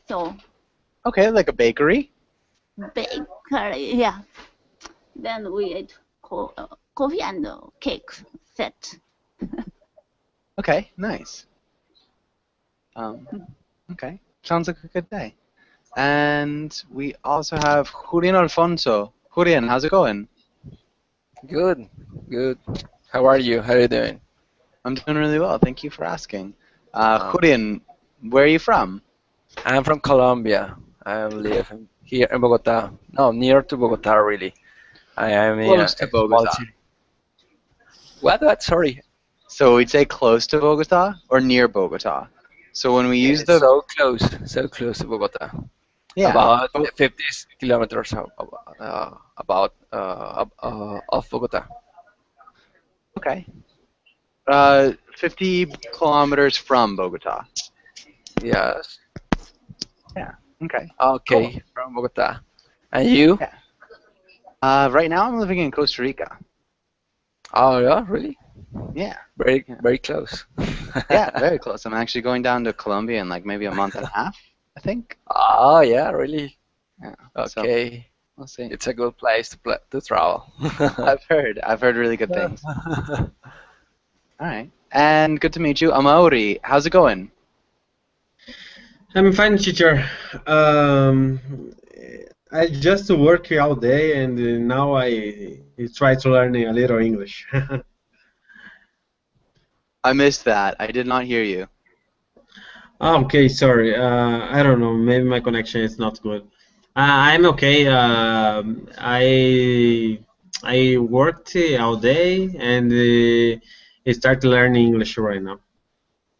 So Okay, like a bakery. bakery, yeah. Then we ate coffee and cake set. Okay, nice. Um, okay, sounds like a good day. And we also have Julian Alfonso. Julian, how's it going? Good, good. How are you? How are you doing? I'm doing really well. Thank you for asking. Um, Julian, where are you from? I'm from Colombia. I live here in Bogota. No, near to Bogota, really. I am in Close to a small Bogota. city. What? What? Sorry. So we'd say close to Bogota or near Bogota. So when we use It's the so close to Bogota. yeah, About oh, 50 kilometers of Bogota. okay. 50 kilometers from Bogota. Yes. Yeah. Okay. Cool. Okay, from Bogota. And you? Yeah. Right now I'm living in Costa Rica. Oh, yeah, really? Yeah. Very, Yeah. very close. Yeah. Very close. I'm actually going down to Colombia in like maybe a month and a half, I think. Oh, yeah, really? Yeah. So Okay. we'll see. It's a good place to travel. I've heard. I've heard really good things. All right. And good to meet you, Amaury. How's it going? I'm fine, teacher. Um, I just work all day, and now I try to learn a little English. I missed that. I did not hear you. Okay, sorry. I don't know. Maybe my connection is not good. I'm okay. I worked all day, and I start learning English right now.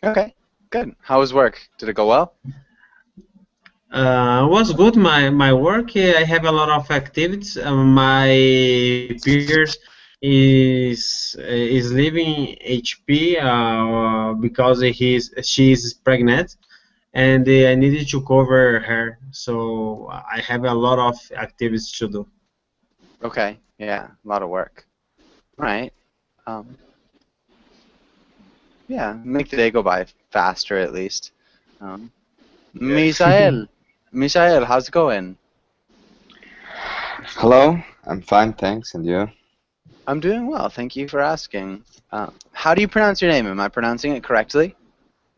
Okay. Good. How was work? Did it go well? Was good. My work. I have a lot of activities. My peers is leaving HP because she's pregnant, and I needed to cover her. So I have a lot of activities to do. Okay. Yeah. A lot of work. All right. Um, yeah. Make the day go by faster at least. Um, Yeah. Misael. Misael, how's it going? Hello, I'm fine, thanks. And you? I'm doing well. Thank you for asking. How do you pronounce your name? Am I pronouncing it correctly?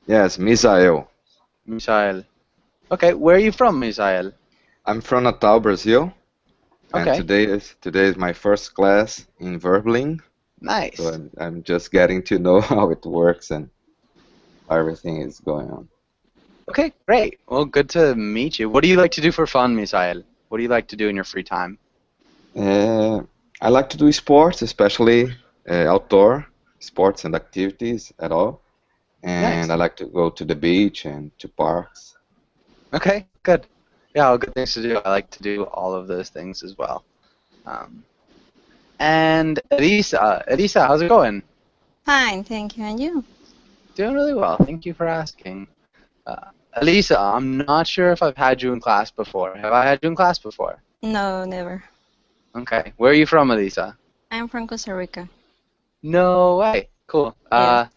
Yes, Misael. Misael. Okay. Where are you from, Misael? I'm from Natal, Brazil, and Okay. today is my first class in Verbling. So Nice. I'm just getting to know how it works and how everything is going on. Okay, great. Well, good to meet you. What do you like to do for fun, Misael? What do you like to do in your free time? Uh, I like to do sports, especially outdoor sports and activities at all. And Nice. I like to go to the beach and to parks. Okay, good. Yeah, all good things to do. I like to do all of those things as well. Um, and Elisa, how's it going? Fine, thank you. And you? Doing really well. Thank you for asking. Elisa, I'm not sure if I've had you in class before. Have I had you in class before? No, never. Okay. Where are you from, Elisa? I'm from Costa Rica. No way. Cool. Yes,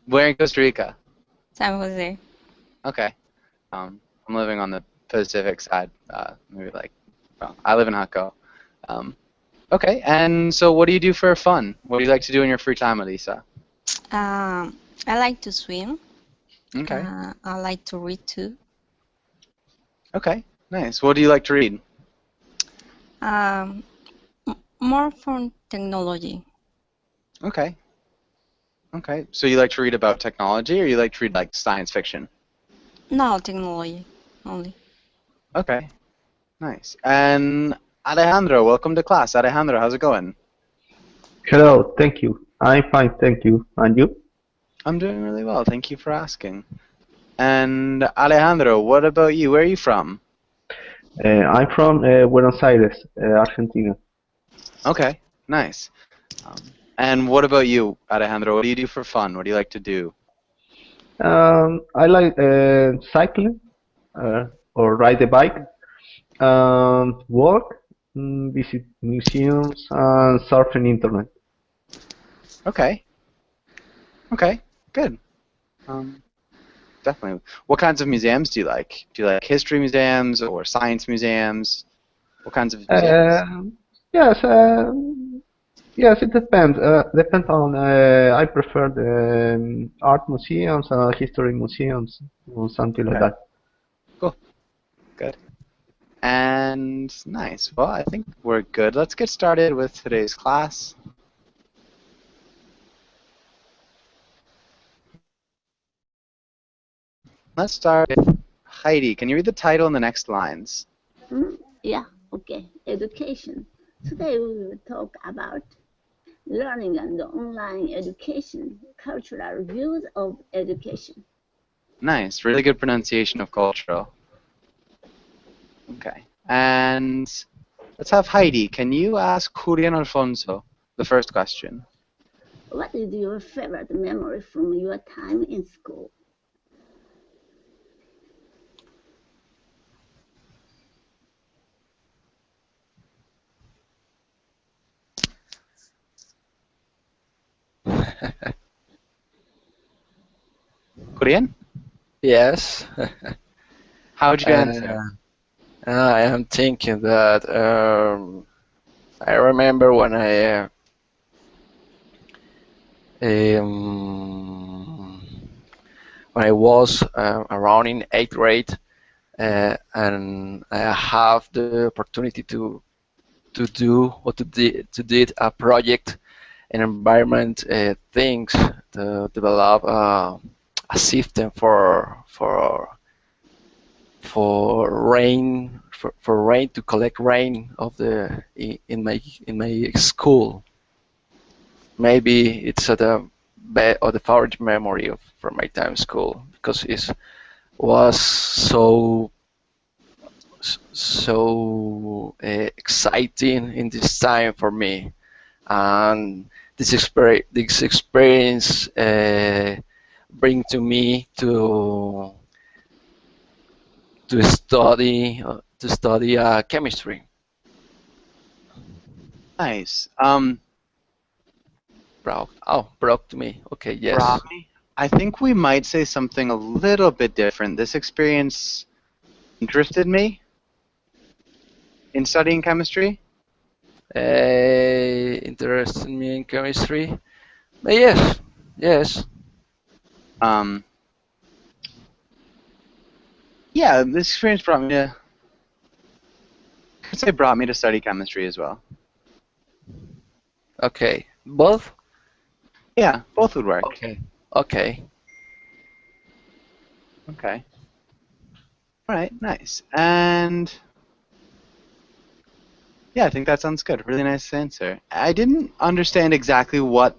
Where in Costa Rica? San Jose. Okay. I'm living on the Pacific side. Maybe like, well, I live in Jaco. Um, okay. And so, what do you do for fun? What do you like to do in your free time, Elisa? I like to swim. Okay. I like to read too. Okay. Nice. What do you like to read? Um, More from technology. Okay. Okay. So you like to read about technology, or you like to read like science fiction? No, technology only. Okay. Nice. And Alejandro, welcome to class. Alejandro, how's it going? Hello, thank you. I'm fine, thank you. And you? I'm doing really well. Thank you for asking. And Alejandro, what about you? Where are you from? I'm from Buenos Aires, Argentina. Okay. Nice. Um, and what about you, Alejandro? What do you do for fun? What do you like to do? I like cycling or ride a bike, and work, visit museums, and surfing internet. Okay. Okay. Good. Um, definitely. What kinds of museums do you like? Do you like history museums or science museums? What kinds of museums? Yes, yes, it depends. Depends on. I prefer the art museums, history museums, or something like Okay. that. Cool. Good. And nice. Well, I think we're good. Let's get started with today's class. Let's start with Heidi. Can you read the title in the next lines? Yeah, okay. Education. Today we will talk about learning and online education, cultural views of education. Nice. Really good pronunciation of cultural. Okay. And let's have Heidi. Can you ask Julian Alfonso the first question? What is your favorite memory from your time in school? Julian? Yes. How would you answer? I am thinking that I remember when I was around in 8th grade, and I have the opportunity to do or to did a project in environment things to develop a system for rain for rain to collect rain of the in my school. Maybe it's the or the favorite memory of from my time school because it was so exciting in this time for me, and this experience bring to me to study chemistry. Nice. Brought to me. Okay, yes. Brought me. I think we might say something a little bit different. This experience interested me in studying chemistry. Interested me in chemistry. But yes, yes. Yeah, this experience brought me to. I could say brought me to study chemistry as well. Okay, both. Yeah, both would work. Okay. Okay. Okay. All right, nice. And yeah, I think that sounds good. Really nice answer. I didn't understand exactly what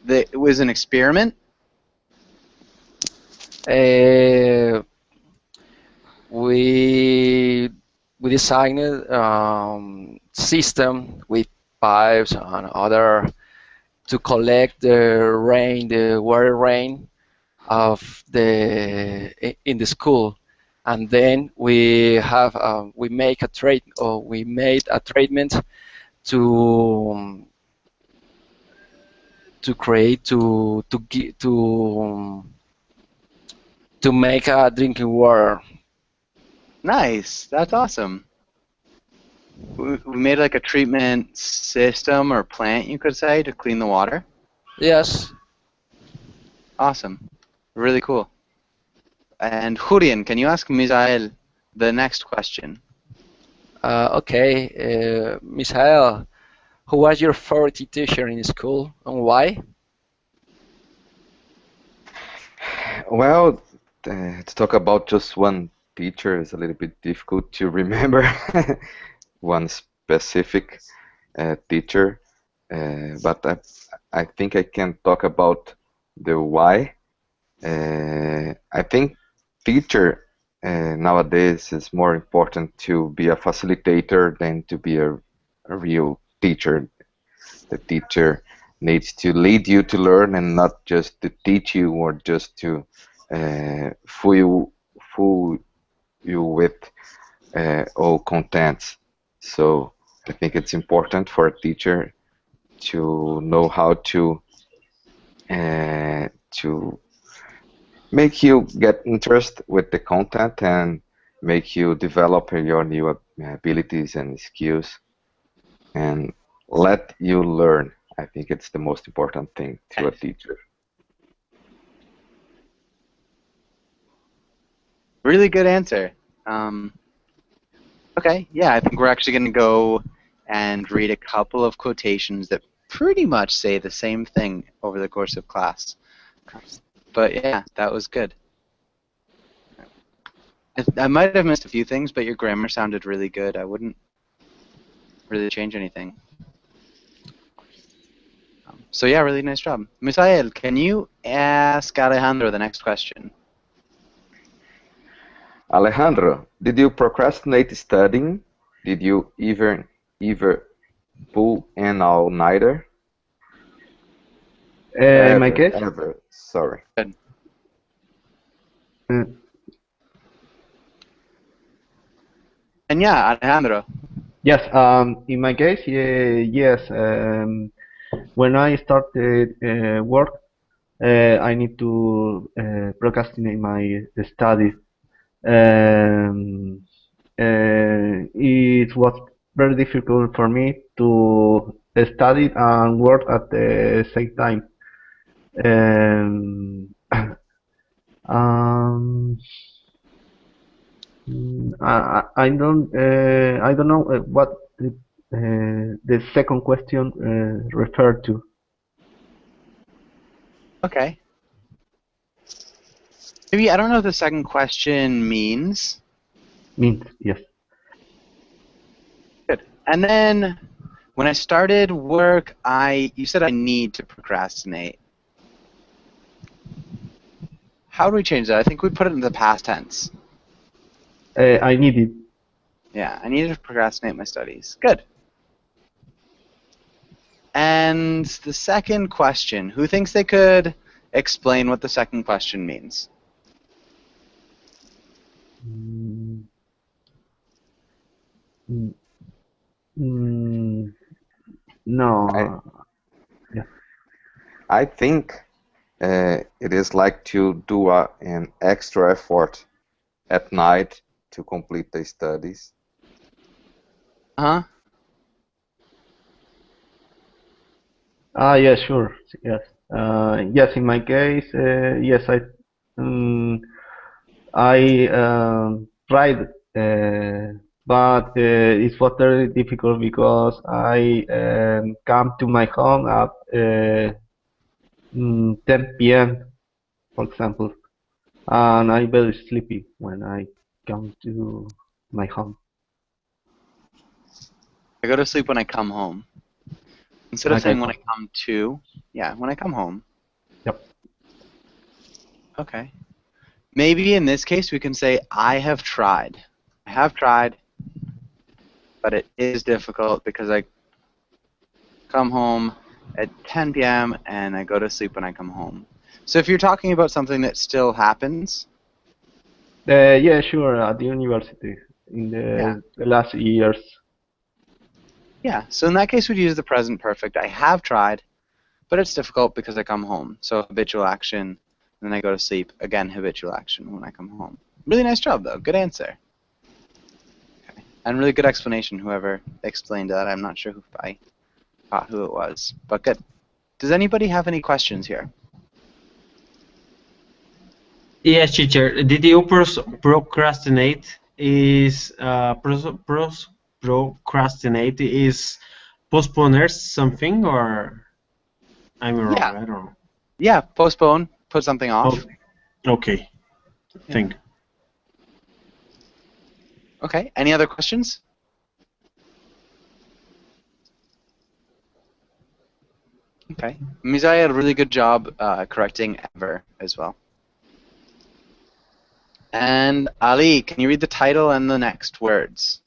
it was an experiment. We designed system with pipes and other to collect the rain, the water rain of in the school, and then we make a trade or we made a treatment to create to make a drinking water. Nice. That's awesome. We made like a treatment system or plant, you could say, to clean the water. Yes. Awesome. Really cool. And Julian, can you ask Misael the next question? Okay, Misael, who was your favorite teacher in school and why? Well, to talk about just one teacher is a little bit difficult to remember one specific teacher, but I think I can talk about the why. I think teacher nowadays is more important to be a facilitator than to be a real teacher. The teacher needs to lead you to learn and not just to teach you or just to fool you with all contents. So I think it's important for a teacher to know how to make you get interest with the content and make you develop your new abilities and skills and let you learn. I think it's the most important thing to a teacher. Really good answer. Okay, yeah, I think we're actually going to go and read a couple of quotations that pretty much say the same thing over the course of class. But yeah, that was good. I might have missed a few things, but your grammar sounded really good. I wouldn't really change anything. So yeah, really nice job. Misael, can you ask Alejandro the next question? Alejandro, did you procrastinate studying? Did you ever pull an all-nighter? In my case, Ever. Sorry. Good. mm, And yeah, Alejandro. yes. In my case, yes. When I started work, I need to procrastinate my studies. Um, it was very difficult for me to study and work at the same time. Um, um, I don't know what the second question referred to. Okay. Maybe, I don't know what the second question means. Means yes. Good. And then when I started work, you said I need to procrastinate. How do we change that? I think we put it in the past tense. I need it. Yeah, I need to procrastinate my studies. Good. And the second question, who thinks they could explain what the second question means? Mm, mm, mm, no. Yeah. I think it is like to do an extra effort at night to complete the studies. Huh? Yeah, sure. Yes. Yes, in my case, yes, I tried, but it was very difficult because I come to my home at 10 p.m., for example, and I'm very sleepy when I come to my home. I go to sleep when I come home. Instead of Okay. saying when I come to, yeah, when I come home. Yep. Okay. Maybe in this case we can say I have tried. I have tried, but it is difficult because I come home at 10 p.m. and I go to sleep when I come home. So if you're talking about something that still happens, Yeah, sure. At the university in Yeah. the last years. yeah. So in that case we'd use the present perfect. I have tried, but it's difficult because I come home. So habitual action, then I go to sleep. Again, habitual action when I come home. Really nice job though. Good answer. Okay. And really good explanation, whoever explained that. I'm not sure if I caught who it was, but good. Does anybody have any questions here? Yes, teacher. Did you procrastinate? Is procrastinate is postpone something, or I'm wrong? Yeah. I don't know. Yeah, postpone, put something off. Okay. Thank you. Okay, any other questions? Okay. Mizai had a really good job correcting ever as well. And Ali, can you read the title and the next words?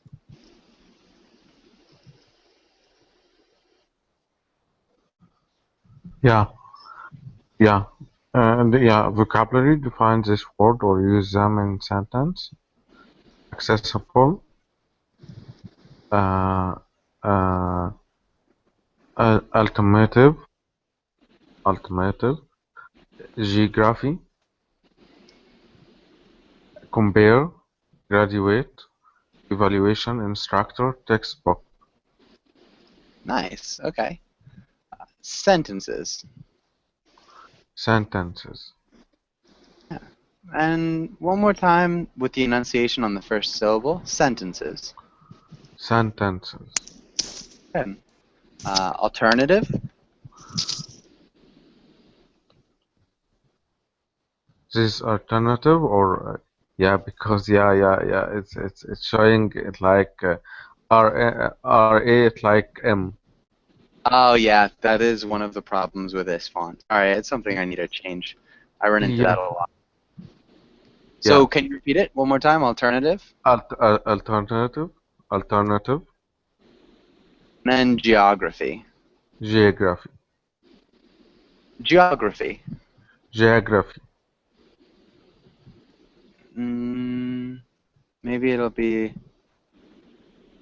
Yeah, vocabulary defines this word or use them in sentence. Accessible, uh, uh, alternative, geography, compare, graduate, evaluation, instructor, textbook. Nice. Okay. Sentences. Sentences. And one more time with the enunciation on the first syllable. Sentences. Sentences. Good. Alternative. This alternative or yeah, because yeah, it's showing it like RA it's like M. Oh yeah, that is one of the problems with this font. All right, it's something I need to change. I run into that Yeah, a lot. yeah. So can you repeat it one more time? Alternative. Alternative, alternative, And then geography. geography, Geography. geography, Maybe it'll be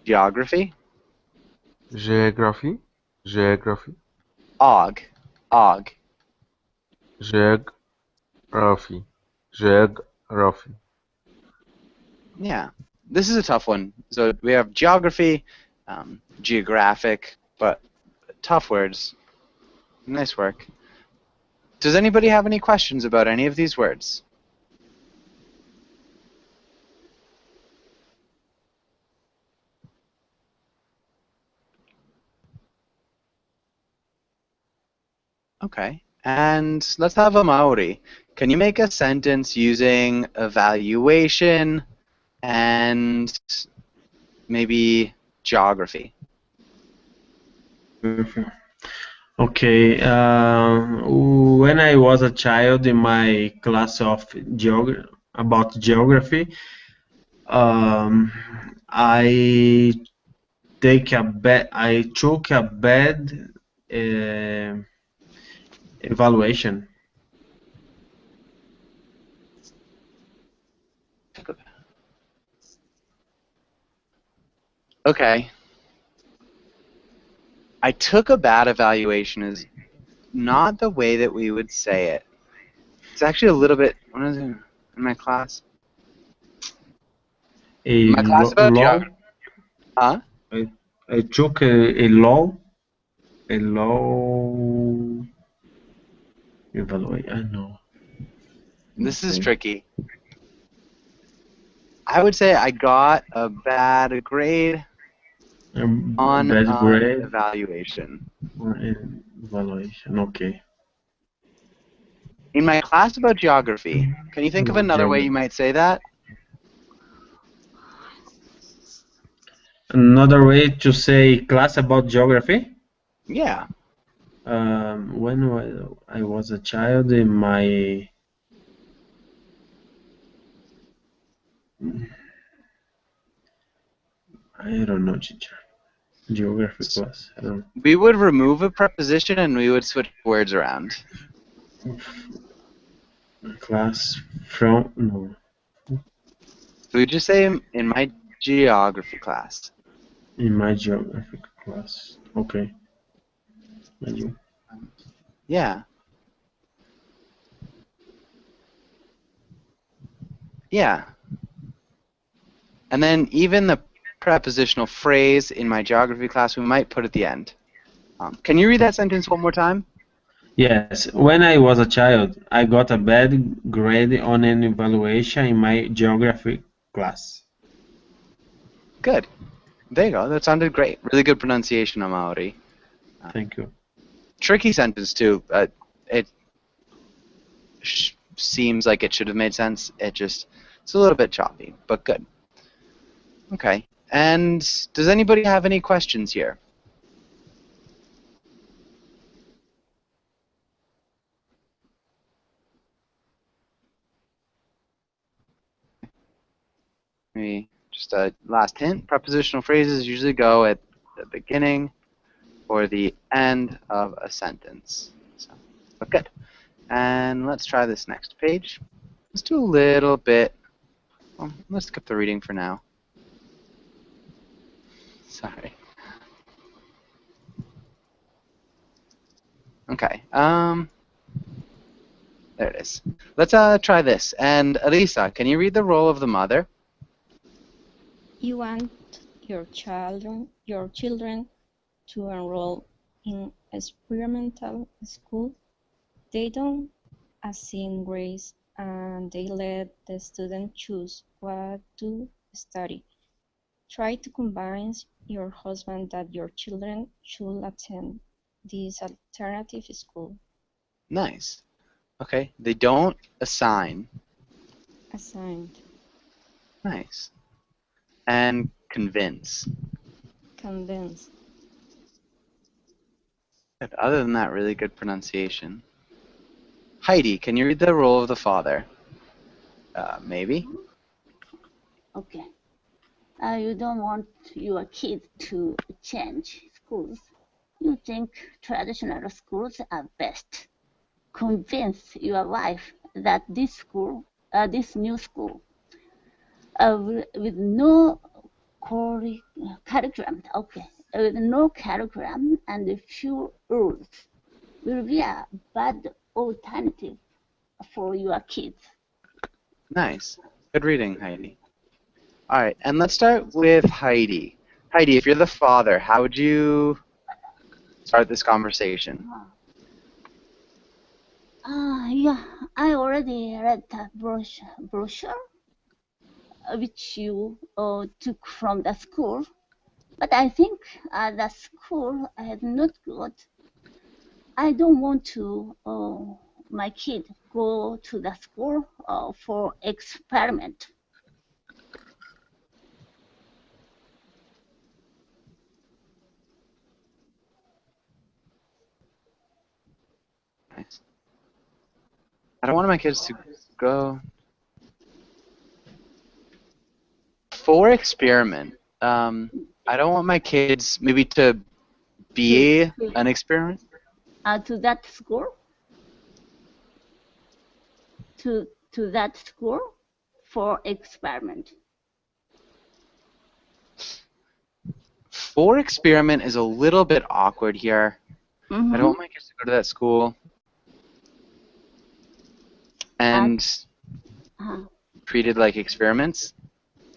geography. geography, geography, Og. Og. geography, geography. Yeah. This is a tough one. So we have geography, geographic, but tough words. Nice work. Does anybody have any questions about any of these words? Okay. And let's have a Maori. Can you make a sentence using evaluation and maybe geography? Okay. When I was a child in my class of geography, I I took a bad evaluation. Okay. I took a bad evaluation is not the way that we would say it. It's actually a little bit. What is it in my class? A My class about law. geography. Huh? I took a law evaluate. I know. This is Okay. tricky. I would say I got a bad grade on Bad an grade evaluation. or evaluation. Okay. In my class about geography, can you think of About another way geography. you might say that? Another way to say class about geography. Yeah. When I was a child, in my I don't know, teacher. Geography class. I don't We would remove a preposition and we would switch words around. know. Class from no. So we just say in my geography class. In my geography class. Okay. Yeah. Yeah. And then even the prepositional phrase in my geography class, we might put at the end. Can you read that sentence one more time? Yes, when I was a child, I got a bad grade on an evaluation in my geography class. Good. There you go. That sounded great. Really good pronunciation on Maori. Thank you. Tricky sentence too. It seems like it should have made sense. It's a little bit choppy, but good. Okay. And does anybody have any questions here? Maybe just a last hint. Prepositional phrases usually go at the beginning or the end of a sentence. So, but good. And let's try this next page. Let's do a little bit. Well, let's skip the reading for now. Sorry. Okay. There it is. Let's try this. And Elisa, can you read the role of the mother? You want your children to enroll in experimental school. They don't assign grades and they let the student choose what to study. Try to convince your husband that your children should attend this alternative school. Nice. Okay. They don't assign. Assigned. Nice. And convince. Convince. Good. Other than that, really good pronunciation. Heidi, can you read the role of the father? Maybe. Okay. You don't want your kids to change schools. You think traditional schools are best. Convince your wife that this new school, with no curriculum, with no curriculum and few rules, will be a bad alternative for your kids. Nice. Good reading, Heidi. All right, and let's start with Heidi. Heidi, if you're the father, how would you start this conversation? Yeah, I already read the brochure which you took from the school, but I think the school is not good. I don't want to my kid go to the school for experiment. Nice. I don't want my kids to go for experiment. I don't want my kids maybe to be an experiment. To that school, to that school for experiment. For experiment is a little bit awkward here. Mm-hmm. I don't want my kids to go to that school and treated like experiments.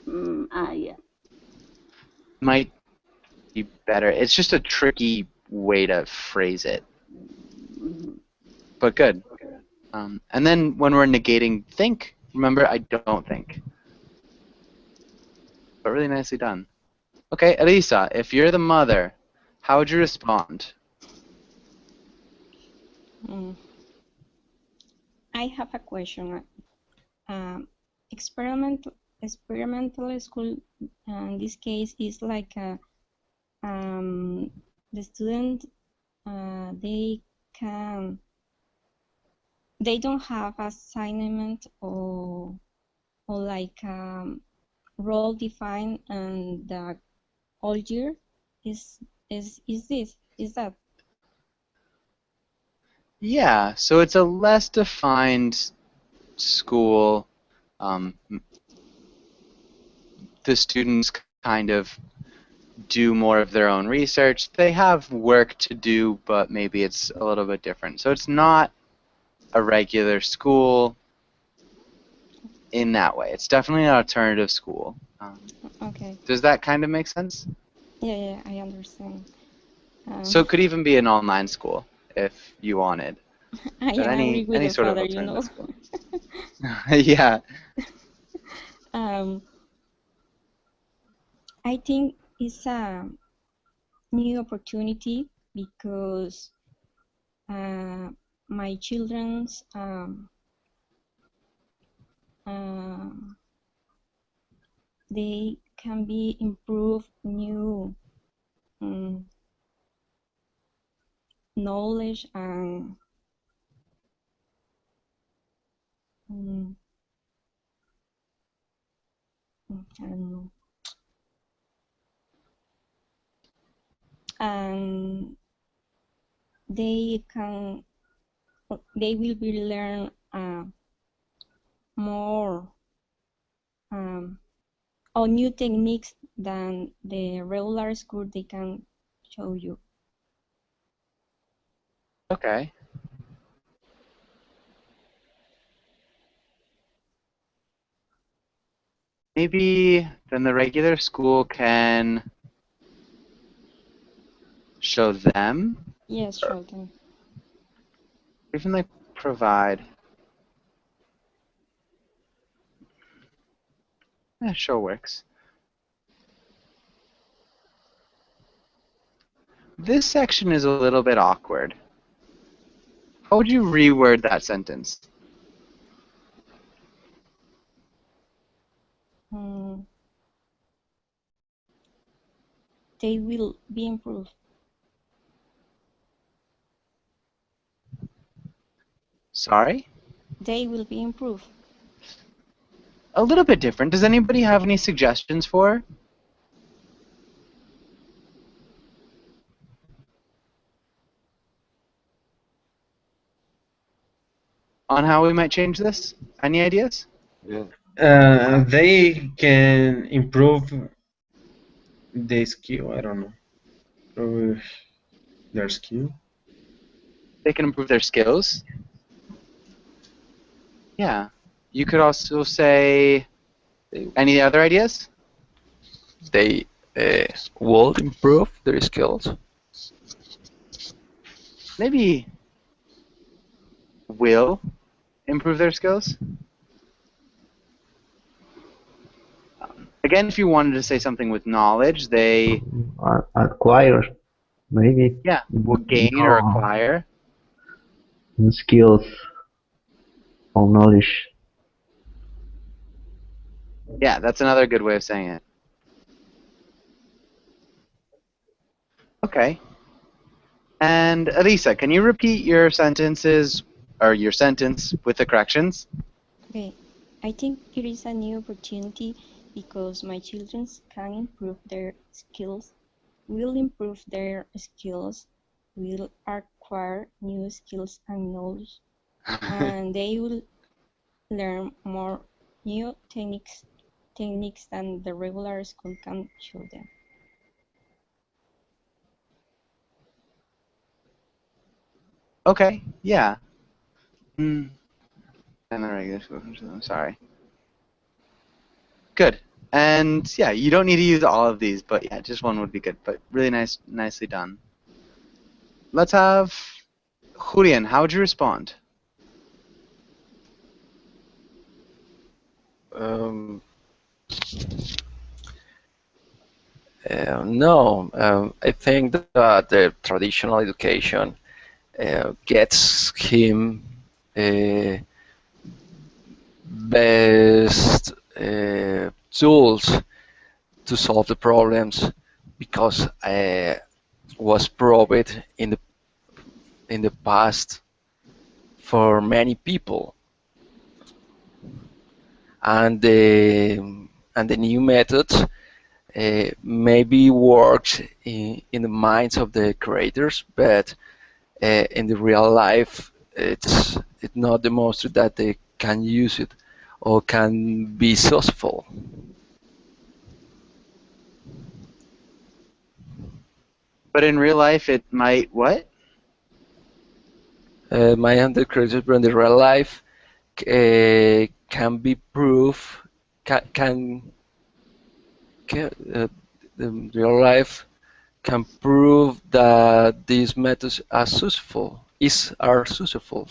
Yeah. Might be better. It's just a tricky way to phrase it. But good. And then when we're negating think, remember I don't think. But really nicely done. Okay, Elisa, if you're the mother, how would you respond? I have a question. Experimental school in this case is like the student they don't have assignment or like role defined and the all year is that? Yeah, so it's a less defined school. The students kind of do more of their own research. They have work to do, but maybe it's a little bit different. So it's not a regular school in that way. It's definitely an alternative school. Okay. Does that kind of make sense? Yeah, I understand. So it could even be an online school if you wanted. I But agree with any the sort father, of alternative school. Yeah. Yeah. I think it's a new opportunity because my children's they can be improved new knowledge and I don't know. And they will be learn more or new techniques than the regular school they can show you. Okay. maybe then the regular school can show them, Yes, show them. even like provide. Yeah, show works. This section is a little bit awkward. How would you reword that sentence? Mm, they will be improved. Sorry? They will be improved. A little bit different. Does anybody have any suggestions for? On how we might change this? Any ideas? Yeah. They can improve the skill. I don't know. Improve their skill. They can improve their skills. Yeah. You could also say, any other ideas? They will improve their skills. Maybe will improve their skills. Again, if you wanted to say something with knowledge, they, Acquire, maybe. yeah, will gain or acquire. Skills or knowledge. Yeah, that's another good way of saying it. Okay. And Elisa, can you repeat your sentences or your sentence with the corrections? Okay, I think it is a new opportunity because my children can improve their skills, will improve their skills, will acquire new skills and knowledge, and they will learn more new techniques than the regular school can show them. Okay, yeah. And the regular school, I'm sorry. Good. And yeah, you don't need to use all of these, but yeah, just one would be good. But really nicely done. Let's have Julian. How would you respond? Um, no, I think that the traditional education gets him best tools to solve the problems because was proved in the past for many people, and the new methods maybe works in the minds of the creators, but in the real life it's not demonstrated that they can use it or can be successful. But in real life, it might what? My under creators, but in the real life can be proof the real life can prove that these methods are successful are successful.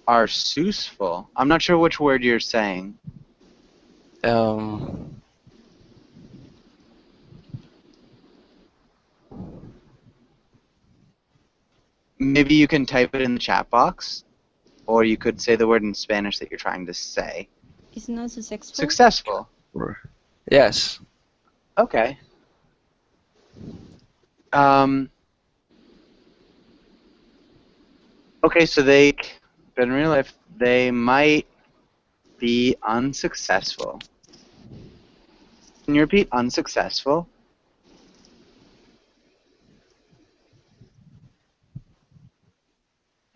Are useful. I'm not sure which word you're saying. Um, Maybe you can type it in the chat box, or you could say the word in Spanish that you're trying to say. It's not successful. Successful. yes. Okay. Okay, so but in real life, they might be unsuccessful. Can you repeat unsuccessful?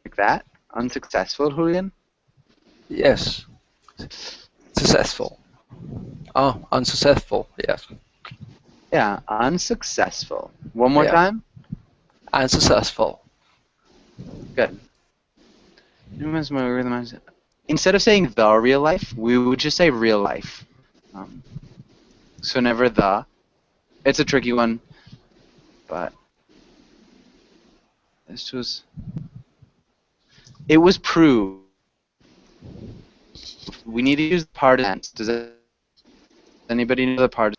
Like that? Unsuccessful, Julian? Yes. Successful. Oh, unsuccessful. Yes. Yeah, unsuccessful. One more Yeah. time? Unsuccessful. Good. instead of saying the real life, we would just say real life. So never the. It's a tricky one, but it was proved. We need to use the participle tense. Does anybody know the participle?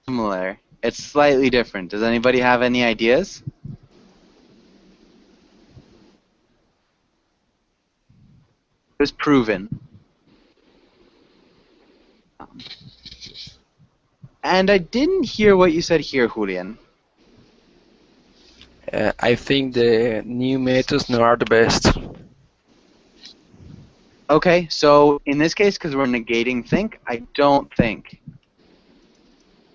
Similar. It's slightly different. Does anybody have any ideas? It was proven. And I didn't hear what you said here, Julian. I think the new methods now are the best. Okay, so in this case, because we're negating think, I don't think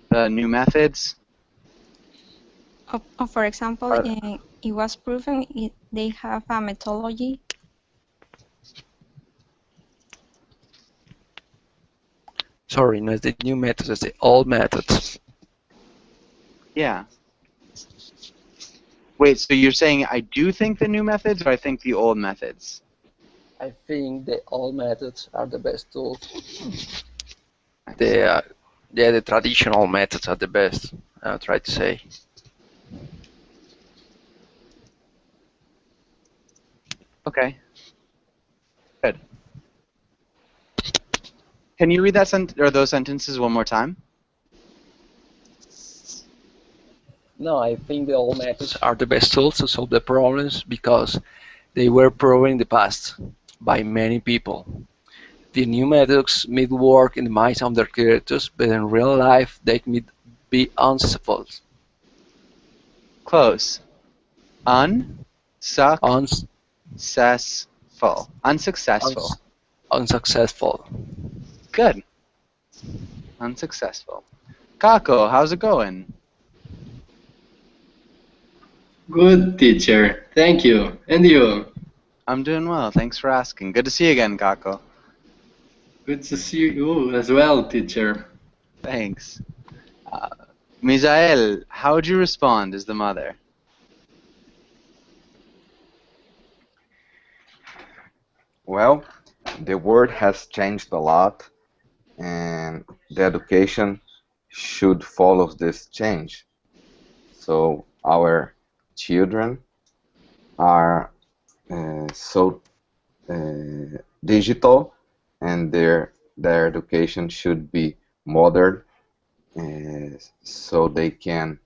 the new methods. For example, it was proven they have a methodology. Sorry, not the new methods, it's the old methods. Yeah. Wait, so you're saying I do think the new methods, or I think the old methods? I think the old methods are the best tools. The traditional methods are the best, I'll try to say. Okay. Good. Can you read that those sentences one more time? No, I think the old methods are the best tools to solve the problems because they were proven in the past by many people. The new methods may work in the minds of their creators, but in real life they may be unsuccessful. Close. Unsuccessful. Unsuccessful. Good. Unsuccessful. Kako, how's it going? Good, teacher. Thank you. And you? I'm doing well. Thanks for asking. Good to see you again, Kako. Good to see you as well, teacher. Thanks. Misael, how would you respond as the mother? Well, the world has changed a lot, and the education should follow this change. So our children are so digital, and their education should be modern, so they can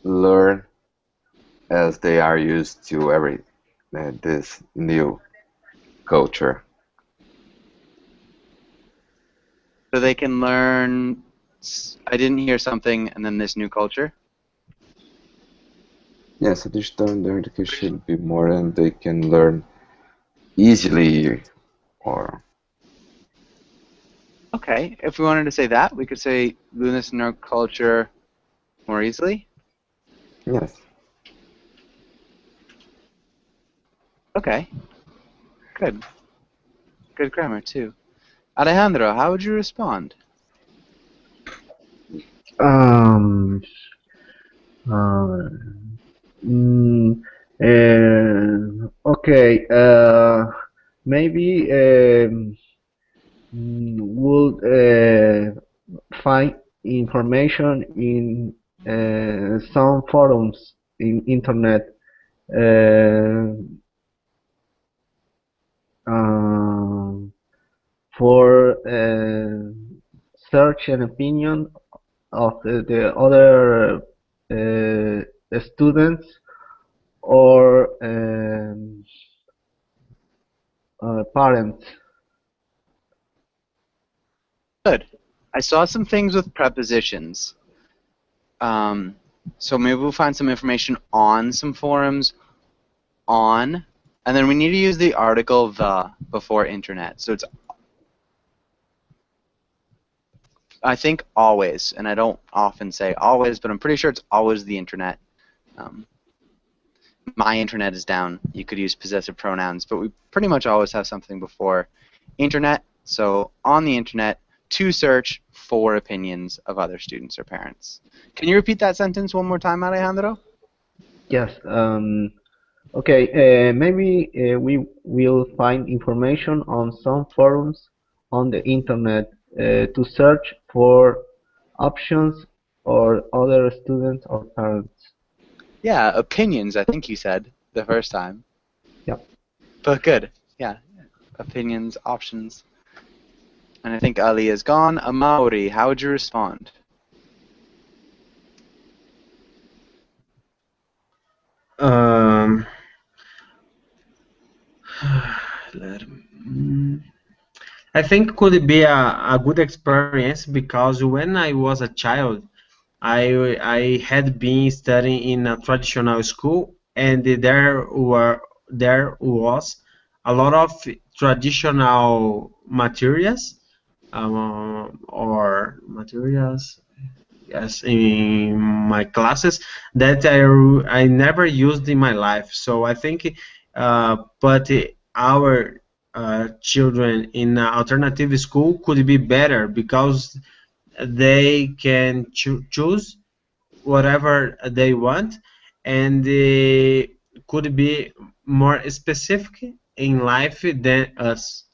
learn as they are used to this new culture. So they can learn. I didn't hear something, and then this new culture. Yes, their education should be more, and they can learn easily, or. Okay, if we wanted to say that, we could say learn this new culture more easily. Yes. Okay. Good. Good grammar too. Alejandro, how would you respond? Okay. Maybe would find information in some forums in internet. For search and opinion of the other students or parents. Good. I saw some things with prepositions. So maybe we'll find some information on some forums, on, and then we need to use the article the before internet. So it's, I think, always, and I don't often say always, but I'm pretty sure it's always the internet. My internet is down. You could use possessive pronouns, but we pretty much always have something before internet. So on the internet, to search for opinions of other students or parents. Can you repeat that sentence one more time, Alejandro? Yes. Okay. Maybe we will find information on some forums on the internet to search for options or other students or parents. Yeah, opinions, I think you said the first time. Yep. But good. Yeah. Opinions, options. And I think Ali is gone. Amaury, how would you respond? Um, I think could be a good experience because when I was a child, I had been studying in a traditional school, and there was a lot of traditional materials or materials, yes, in my classes that I never used in my life. So I think, but our children in alternative school could be better because they can choose whatever they want, and they could be more specific in life than us.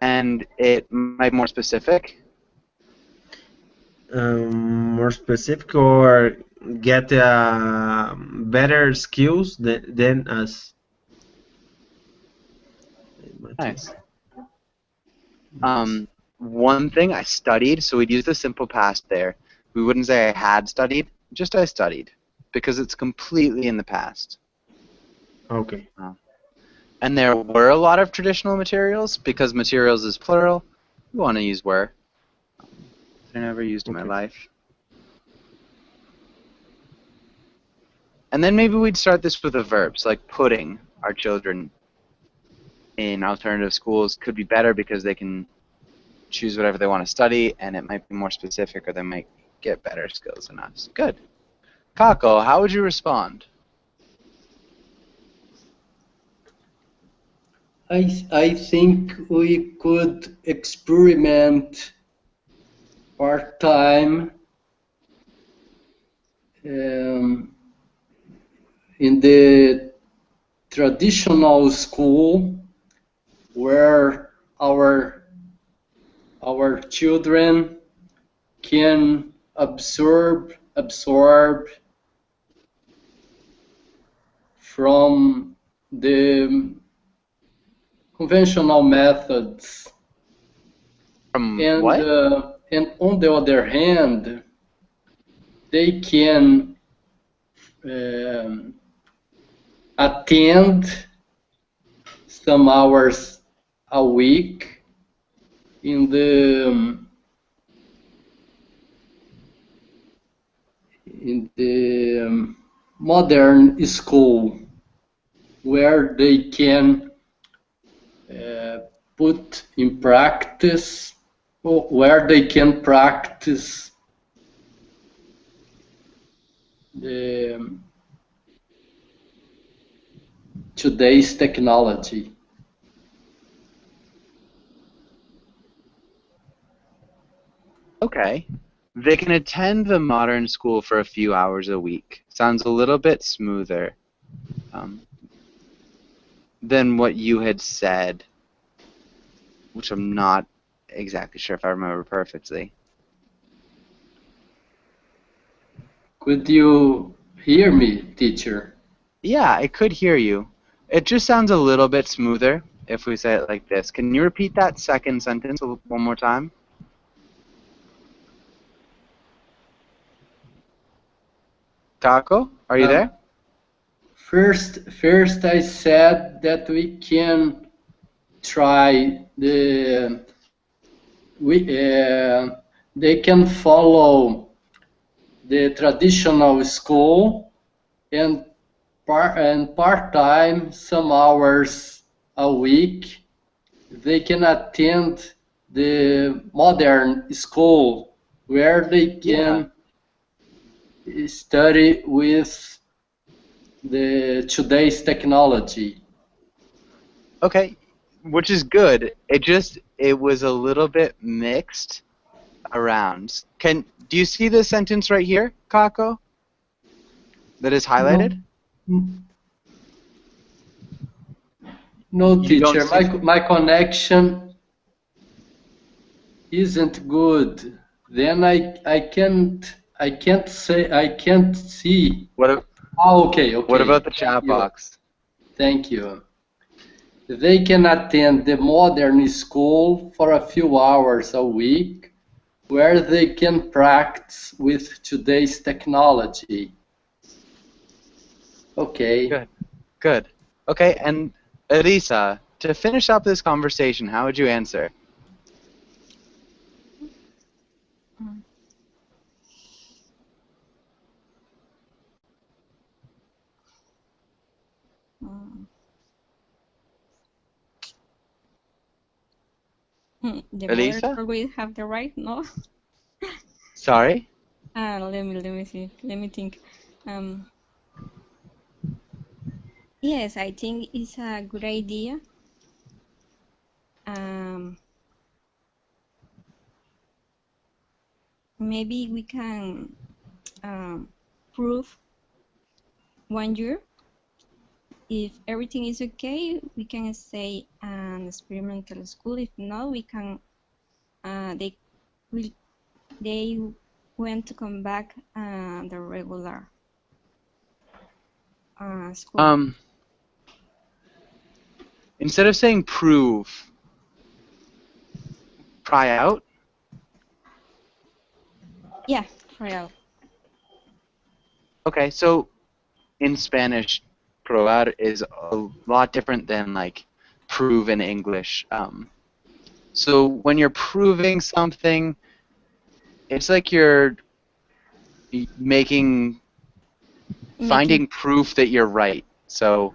And it might be more specific. More specific or get better skills than us. Nice. One thing I studied, so we'd use the simple past there. We wouldn't say I had studied, just I studied, because it's completely in the past. Okay. And there were a lot of traditional materials, because materials is plural. We want to use were. They're never used in my life. And then maybe we'd start this with a verb, so like putting our children in alternative schools could be better because they can choose whatever they want to study, and it might be more specific, or they might get better skills than us. Good. Kako, how would you respond? I think we could experiment part-time in the traditional school where our children can absorb from the conventional methods. And what? And on the other hand, they can attend some hours a week in the modern school, where they can put in practice, or where they can practice today's technology. Okay. They can attend the modern school for a few hours a week. Sounds a little bit smoother than what you had said, which I'm not exactly sure if I remember perfectly. Could you hear me, teacher? Yeah, I could hear you. It just sounds a little bit smoother if we say it like this. Can you repeat that second sentence one more time? Kako, are you there? First, I said that we can try they can follow the traditional school and part-time, some hours a week. They can attend the modern school where they can study with the today's technology. Okay, which is good. It was a little bit mixed around. Do you see this sentence right here, Kako? That is highlighted? No, You don't teacher, see my connection isn't good. Then I can't say I can't see. what Okay. what about the chat box? Thank you. They can attend the modern school for a few hours a week where they can practice with today's technology. Okay. Good. Okay, and Elisa, to finish up this conversation, how would you answer? The Elisa? mothers always have the right, no? Sorry? Let me see. Let me think. Yes, I think it's a good idea. Maybe we can prove 1 year. If everything is okay, we can stay an experimental school. If not, we can. They want to come back the regular school. Instead of saying prove, try out. Yeah, try out. Okay, so in Spanish, probar is a lot different than like prove in English. So when you're proving something, it's like you're finding proof that you're right. So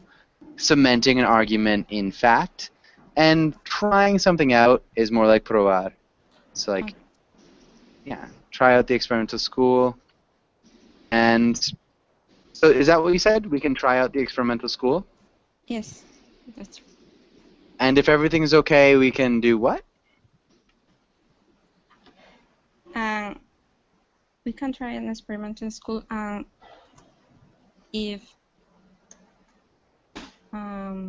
cementing an argument in fact, and trying something out is more like probar. So like, yeah, try out the experimental school. And so is that what you said? We can try out the experimental school? Yes, that's true. And if everything's okay, we can do what? We can try an experimental school if I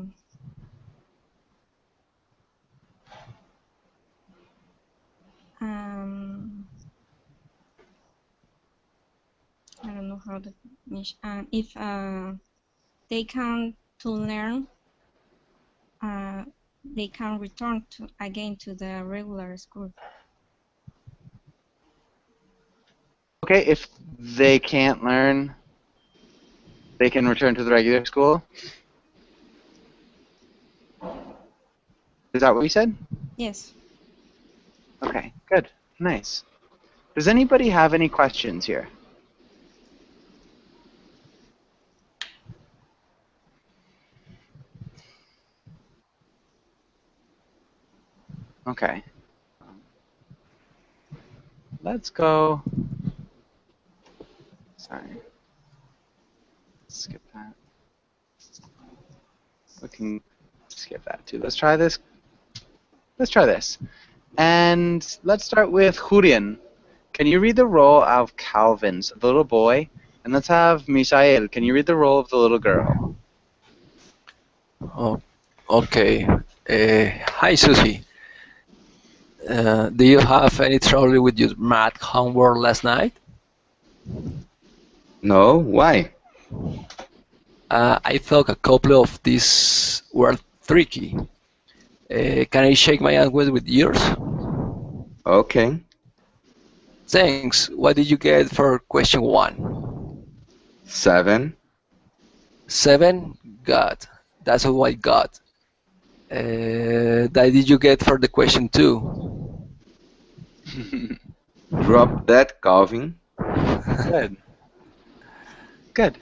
don't know how to finish. If they can to learn, they can return again to the regular school. Okay, if they can't learn, they can return to the regular school? Is that what you said? Yes. Okay, good. Nice. Does anybody have any questions here? Okay. Let's go. Sorry. Skip that. We can skip that too. Let's try this. Let's try this. And let's start with Julian. Can you read the role of Calvin's, the little boy? And let's have Misael. Can you read the role of the little girl? Oh, okay. Hi, Susie. Do you have any trouble with your math homework last night? No, why? I thought a couple of these were tricky. Can I shake my answer with yours? Okay. Thanks. What did you get for question 1? 7. 7? God, that's what I got. That did you get for the question 2? Drop that, Calvin. Good. Good.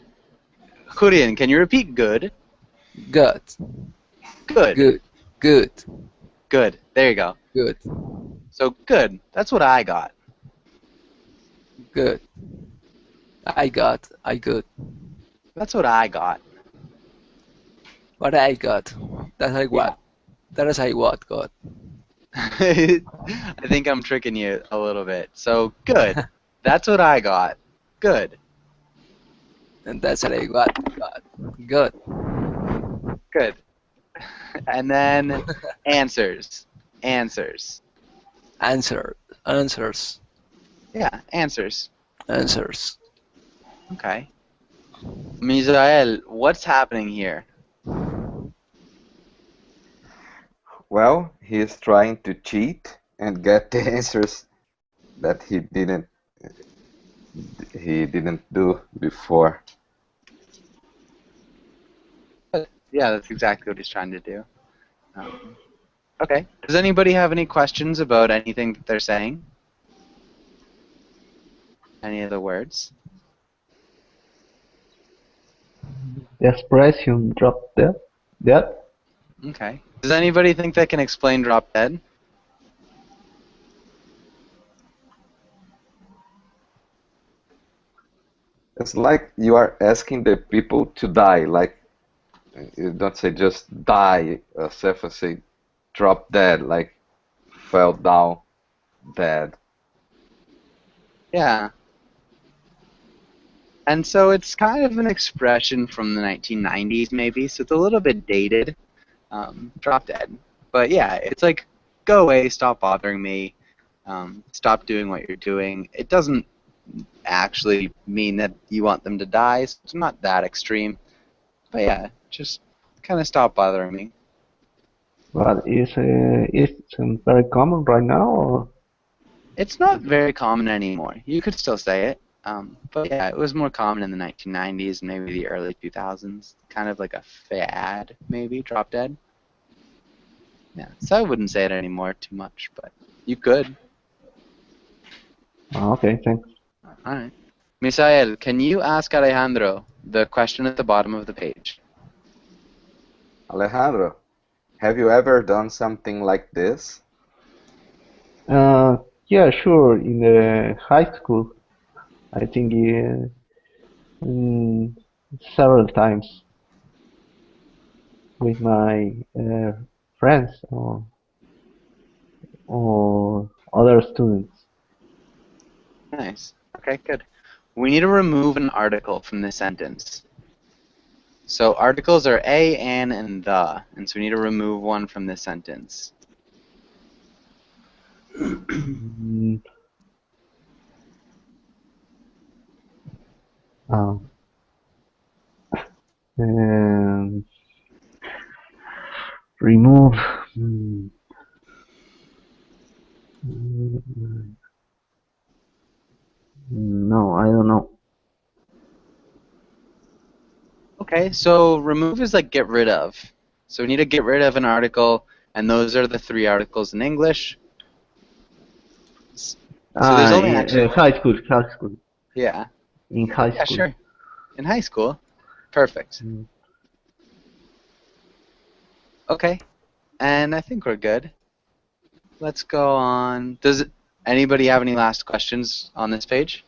Julian, can you repeat good? Good. Good. Good. Good. Good. There you go. Good. So good. That's what I got. Good. I got. That's what I got. What I got. That's I Yeah. what. That is I what got. I think I'm tricking you a little bit. So good. That's what I got. Good. And that's what I got. Good. Good. And then answers. Answers. Answer. Answers. Yeah, answers. Answers. Okay. Misael, what's happening here? Well, he is trying to cheat and get the answers that he didn't do before. Yeah, that's exactly what he's trying to do. Okay. Does anybody have any questions about anything that they're saying? Any of the words? The expression drop dead. Okay. Does anybody think they can explain drop dead? It's like you are asking the people to die. Like you don't say just die, Cephas say drop dead, like fell down dead. Yeah. And so it's kind of an expression from the 1990s, maybe, so it's a little bit dated, drop dead. But yeah, it's like, go away, stop bothering me, stop doing what you're doing. It doesn't actually mean that you want them to die, so it's not that extreme. But yeah, just kind of stop bothering me. But it's very common right now. Or? It's not very common anymore. You could still say it. But yeah, it was more common in the 1990s and maybe the early 2000s. Kind of like a fad, maybe, drop dead. Yeah, so I wouldn't say it anymore too much, but you could. Okay, thanks. Alright. Misael, can you ask Alejandro the question at the bottom of the page? Alejandro, have you ever done something like this? Yeah, sure. In the high school, I think several times with my friends or other students. Nice. Okay, good. We need to remove an article from this sentence. So articles are a, an, and the, and so we need to remove one from this sentence. Mm, um, remove. No, I don't know. Okay, so remove is like get rid of. So we need to get rid of an article, and those are the three articles in English. So there's only actually high school. yeah. In high Yeah, school. sure. In high school. Perfect. Okay. And I think we're good. Let's go on. Does anybody have any last questions on this page?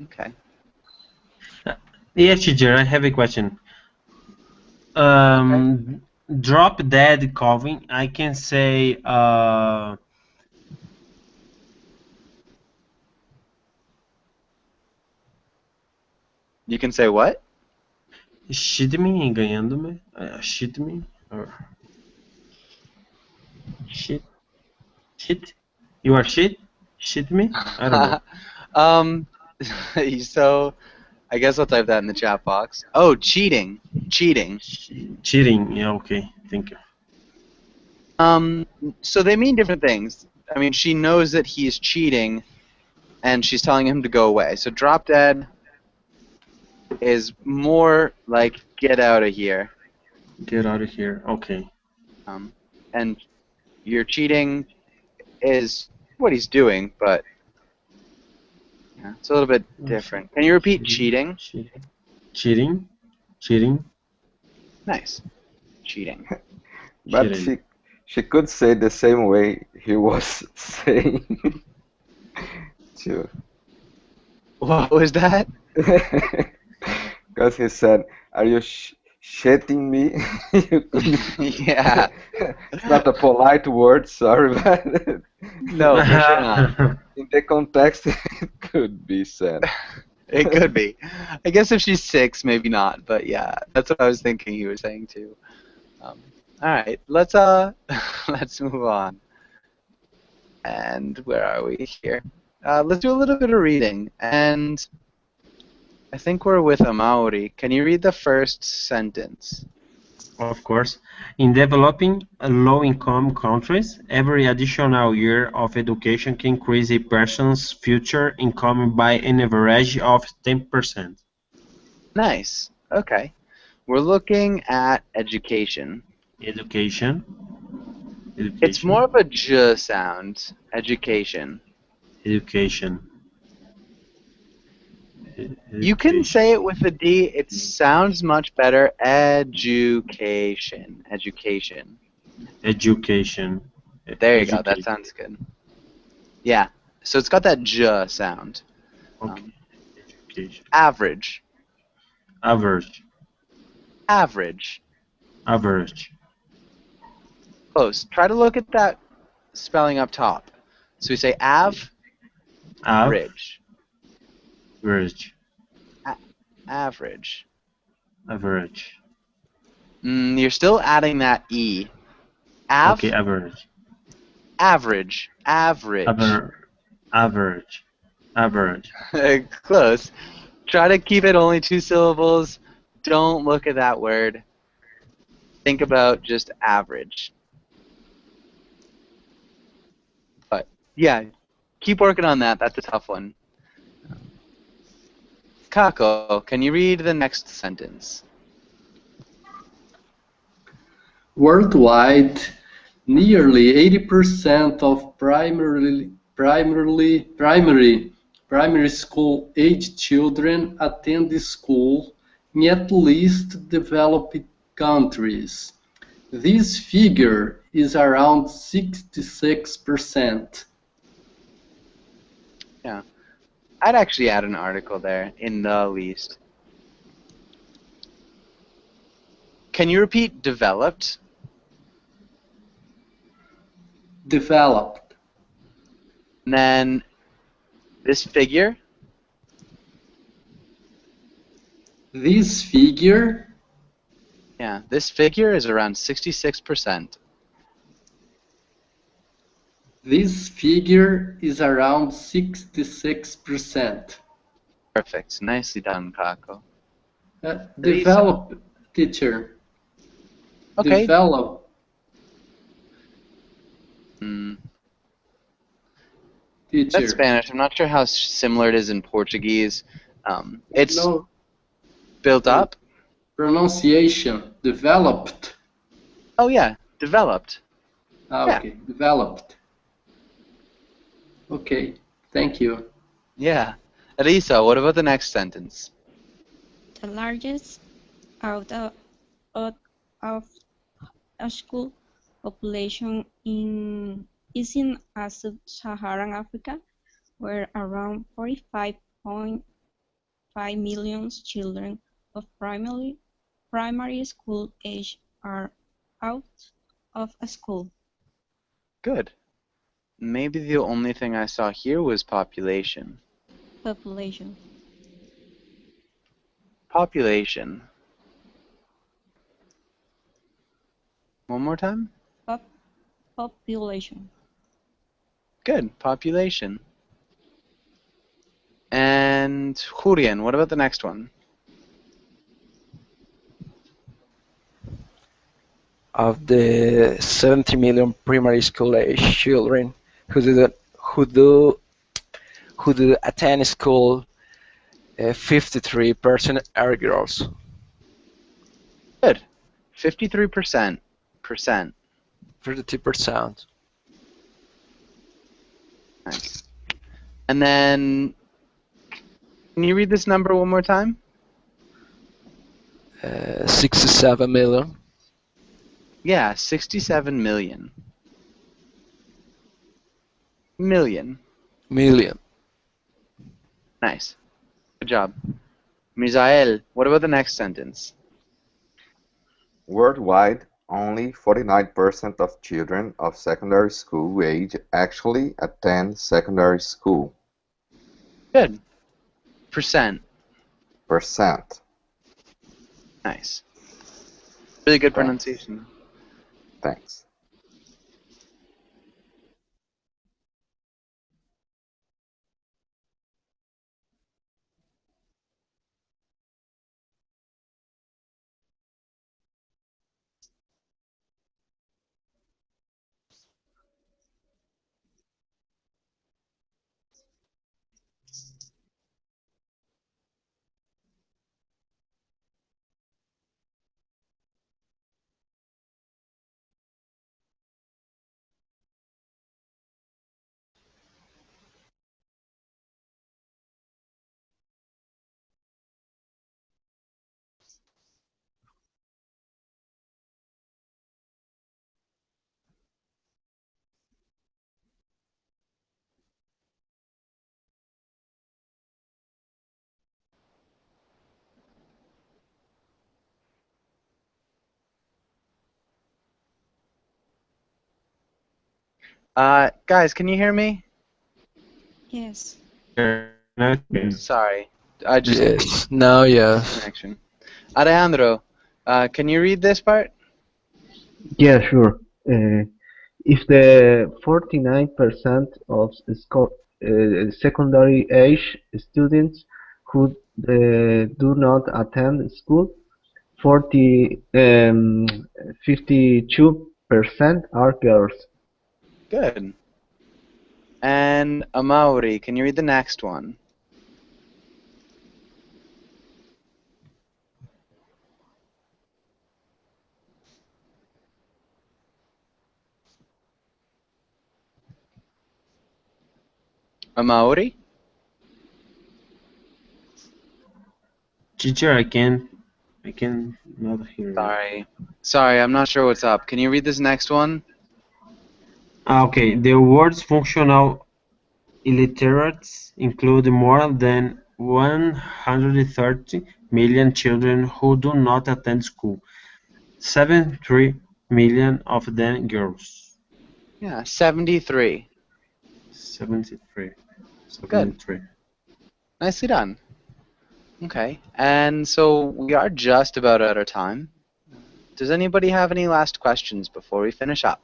Okay. Yes, teacher, I have a question. Drop dead Calvin, I can say You can say what? shit me, ganhando-me, shit me, or shit, you are shit me, I don't know. So I guess I'll type that in the chat box. Oh, cheating. Cheating. Cheating, yeah, okay, thank you. So they mean different things. I mean, she knows that he's cheating, and she's telling him to go away. So drop dead is more like get out of here. Get out of here, okay. And your cheating is what he's doing, but yeah, it's a little bit different. Can you repeat cheating? Cheating. Nice. Cheating. But she could say the same way he was saying. Too. What was that? because he said, "Are you shitting me?" You could- Yeah. it's not a polite word, sorry, but No, for sure not. in the context, it could be said. It could be. I guess if she's 6, maybe not. But yeah, that's what I was thinking he was saying too. All right, let's let's move on. And where are we here? Let's do a little bit of reading. And I think we're with Amauri. Can you read the first sentence? Of course. In developing low-income countries, every additional year of education can increase a person's future income by an average of 10%. Nice. Okay. We're looking at education. Education. It's more Education. of a j sound. Education. Education. You can say it with a D. It sounds much better. Education. Education. Education. There you go. That Education. sounds good. Yeah. So it's got that j sound. Okay. Education. Average. Average. Average. Average. Close. Try to look at that spelling up top. So we say average. Average. Average. Average. You're still adding that E. Okay, average. Average. Average. Average. Average. Close. Try to keep it only 2 syllables. Don't look at that word. Think about just average. But yeah, keep working on that. That's a tough one. Kako, can you read the next sentence? Worldwide, nearly 80% of primary school age children attend school in at least developed countries. This figure is around 66%. Yeah. I'd actually add an article there, in the least. Can you repeat developed? Developed. And then this figure? This figure? Yeah, this figure is around 66%. This figure is around 66%. Perfect. Nicely done, Kako. Develop, teacher. Okay. Develop. Teacher. That's Spanish. I'm not sure how similar it is in Portuguese. It's built up. Pronunciation. Developed. Oh, yeah. Developed. Okay. Developed. Okay. Thank you. Yeah. Risa, what about the next sentence? The largest out of a school population is in sub-Saharan Africa, where around 45.5 million children of primary school age are out of a school. Good. Maybe the only thing I saw here was population. Population. Population. One more time? Population. Good. Population. And Julian, what about the next one? Of the 70 million primary school age children who do attend school, 53% are girls. Good. 53%. 32%. Nice. And then, can you read this number one more time? 67 million. Yeah, 67 million. Million. Million. Nice. Good job. Misael, what about the next sentence? Worldwide, only 49% of children of secondary school age actually attend secondary school. Good. Percent. Percent. Nice. Really good Thanks. pronunciation. Thanks. Guys, can you hear me? Yes. Sorry. I just Yes. Now, yes. connection. Alejandro, can you read this part? Yeah, sure. If the 49% of secondary age students who do not attend school, 52% are girls. Good. And Amaury, can you read the next one? Amaury? Teacher, I can not hear you. Sorry, I'm not sure what's up. Can you read this next one? Okay, the words functional illiterates include more than 130 million children who do not attend school. 73 million of them girls. Yeah, 73. 73. Good. 73. Nicely done. Okay, and so we are just about out of time. Does anybody have any last questions before we finish up?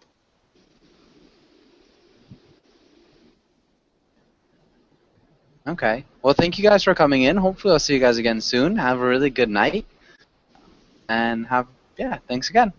Okay, well, thank you guys for coming in. Hopefully I'll see you guys again soon. Have a really good night. And thanks again.